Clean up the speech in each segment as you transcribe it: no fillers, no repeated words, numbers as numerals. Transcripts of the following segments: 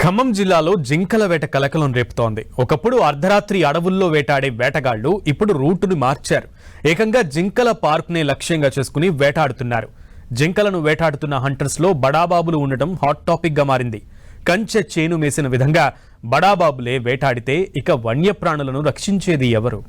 ఖమ్మం జిల్లాలో జింకల వేట కలకలం రేపుతోంది. ఒకప్పుడు అర్ధరాత్రి అడవుల్లో వేటాడే వేటగాళ్లు ఇప్పుడు రూటును మార్చారు. ఏకంగా జింకల పార్క్నే లక్ష్యంగా చేసుకుని వేటాడుతున్నారు. జింకలను వేటాడుతున్న హంటర్స్ లో బడాబాబులు ఉండటం హాట్ టాపిక్ గా మారింది. కంచె చేను మేసిన విధంగా బడాబాబులే వేటాడితే ఇక వన్యప్రాణులను రక్షించేది ఎవరు?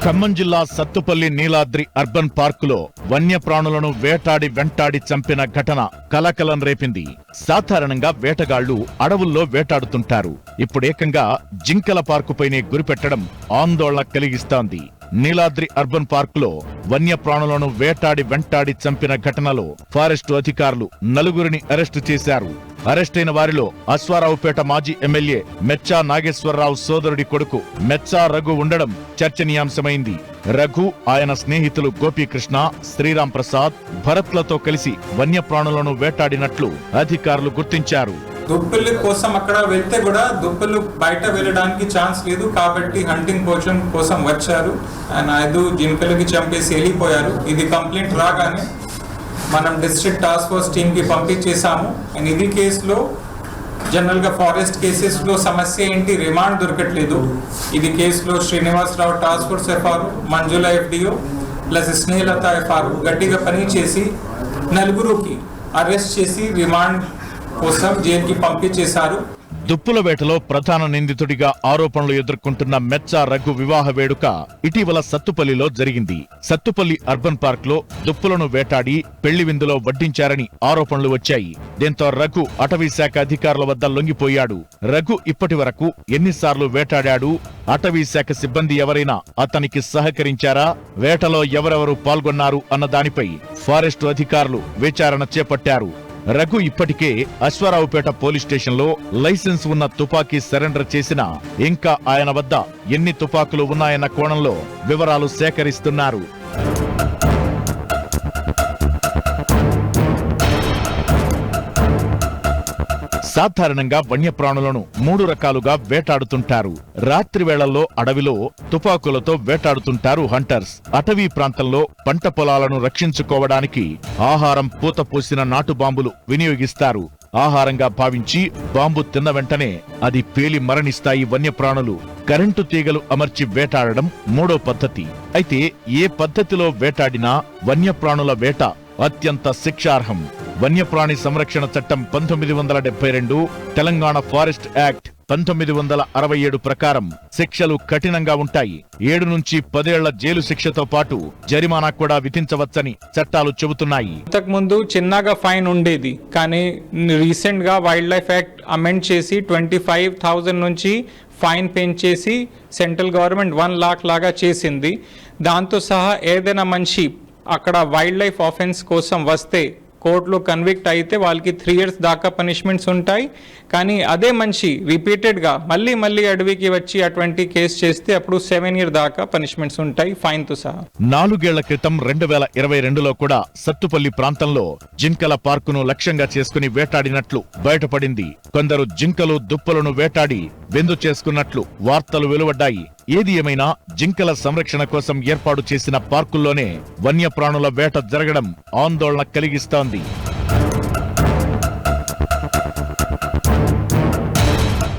ఖమ్మం జిల్లా సత్తుపల్లి నీలాద్రి అర్బన్ పార్కులో వన్యప్రాణులను వేటాడి వెంటాడి చంపిన ఘటన కలకలం రేపింది. సాధారణంగా వేటగాళ్లు అడవుల్లో వేటాడుతుంటారు. ఇప్పుడేకంగా జింకల పార్కుపైనే గురిపెట్టడం ఆందోళన కలిగిస్తోంది. నీలాద్రి అర్బన్ పార్కులో వన్యప్రాణులను వేటాడి వెంటాడి చంపిన ఘటనలో ఫారెస్టు అధికారులు 4గురిని అరెస్టు చేశారు. అరెస్టైన వారిలో అశ్వారావుపేట మాజీ ఎమ్మెల్యే మెచ్చా నాగేశ్వరరావు సోదరుడి కొడుకు మెచ్చా రఘు ఉండడం చర్చనీయాంశమైంది. రఘు, ఆయన స్నేహితులు గోపీకృష్ణ, శ్రీరామ్ ప్రసాద్, భరత్లతో కలిసి వన్యప్రాణులను వేటాడినట్లు అధికారులు గుర్తించారు. దుప్పుల కోసం అక్కడ వెళ్తే కూడా దుప్పులు బయట వెళ్ళడానికి ఛాన్స్ లేదు కాబట్టి హంటింగ్ కోసం వచ్చారు. ఆయన 5 జింకలకి చంపేసి వెళ్ళిపోయారు. ఇది కంప్లైంట్ రాగానే మనం డిస్ట్రిక్ట్ టాస్క్ ఫోర్స్ టీమ్ కి పంపించేసాము. అండ్ ఇది కేసులో జనరల్ గా ఫారెస్ట్ కేసెస్ లో సమస్య ఏంటి, రిమాండ్ దొరకట్లేదు. ఇది కేసులో శ్రీనివాసరావు టాస్క్ ఫోర్స్ ఎఫ్ఆర్, మంజుల ఎఫ్డిఓ ప్లస్ స్నేహలత ఎఫ్ఆర్ గట్టిగా పని చేసి 4గురికి అరెస్ట్ చేసి రిమాండ్ కోసం జైలుకి పంపించేశారు. దుప్పుల వేటలో ప్రధాన నిందితుడిగా ఆరోపణలు ఎదుర్కొంటున్న మెచ్చా రఘు వివాహ వేడుక ఇటీవల సత్తుపల్లిలో జరిగింది. సత్తుపల్లి అర్బన్ పార్క్ లో దుప్పులను వేటాడి పెళ్లి విందులో వడ్డించారని ఆరోపణలు వచ్చాయి. దీంతో రఘు అటవీ శాఖ అధికారుల వద్ద లొంగిపోయాడు. రఘు ఇప్పటి వరకు ఎన్నిసార్లు వేటాడాడు? అటవీ శాఖ సిబ్బంది ఎవరైనా అతనికి సహకరించారా? వేటలో ఎవరెవరు పాల్గొన్నారు అన్న దానిపై ఫారెస్టు అధికారులు విచారణ చేపట్టారు. రఘు ఇప్పటికే అశ్వారావుపేట పోలీస్ స్టేషన్లో లైసెన్స్ ఉన్న తుపాకీ సరెండర్ చేసినా ఇంకా ఆయన వద్ద ఎన్ని తుపాకులు ఉన్నాయన్న కోణంలో వివరాలు సేకరిస్తున్నారు. సాధారణంగా వన్యప్రాణులను 3 రకాలుగా వేటాడుతుంటారు. రాత్రి వేళల్లో అడవిలో తుపాకులతో వేటాడుతుంటారు హంటర్స్. అటవీ ప్రాంతంలో పంట పొలాలను రక్షించుకోవడానికి ఆహారం పూత పూసిన నాటు బాంబులు వినియోగిస్తారు. ఆహారంగా భావించి బాంబు తిన్న వెంటనే అది పేలి మరణిస్తాయి వన్యప్రాణులు. కరెంటు తీగలు అమర్చి వేటాడడం 3వ పద్ధతి. అయితే ఏ పద్ధతిలో వేటాడినా వన్యప్రాణుల వేట అత్యంత శిక్షార్హం. వన్యప్రాణి సంరక్షణ చట్టం 1972, తెలంగాణ ఫారెస్ట్ యాక్ట్ 1967 ప్రకారం శిక్షలు కఠినంగా ఉంటాయి. 7 నుంచి 10 ఏళ్ల జైలు శిక్షతో పాటు జరిమానా కూడా విధించవచ్చని చట్టాలు చెబుతున్నాయి. ఇంతకు ముందు చిన్నగా ఫైన్ ఉండేది, కానీ రీసెంట్ గా వైల్డ్ లైఫ్ యాక్ట్ అమెండ్ చేసి 25,000 నుంచి ఫైన్ పెంచేసి సెంట్రల్ గవర్నమెంట్ 1 లాక్ లాగా చేసింది. దాంతో సహా ఏదైనా మనిషి అక్కడ వైల్డ్ లైఫ్ ఆఫెన్స్ కోసం వస్తే కోర్టులో కన్విక్ట్ అయితే వాళ్ళకి 3 years దాకా పనిష్మెంట్స్ ఉంటాయి. కానీ అదే మనిషి రిపీటెడ్గా మళ్ళీ అడవికి వచ్చి అటువంటి కేసు చేస్తే అప్పుడు 7 years దాకా పనిష్మెంట్స్ ఉంటాయి, ఫైన్తో సహా. 4 ఏళ్ల క్రితం 2022లో కూడా సత్తుపల్లి ప్రాంతంలో జింకల పార్కును లక్ష్యంగా చేసుకుని వేటాడినట్లు బయటపడింది. కొందరు జింకలు దుప్పులను వేటాడి విందు చేసుకున్నట్లు వార్తలు వెలువడ్డాయి. ఏది ఏమైనా జింకల సంరక్షణ కోసం ఏర్పాటు చేసిన పార్కుల్లోనే వన్యప్రాణుల వేట జరగడం ఆందోళన కలిగిస్తోంది.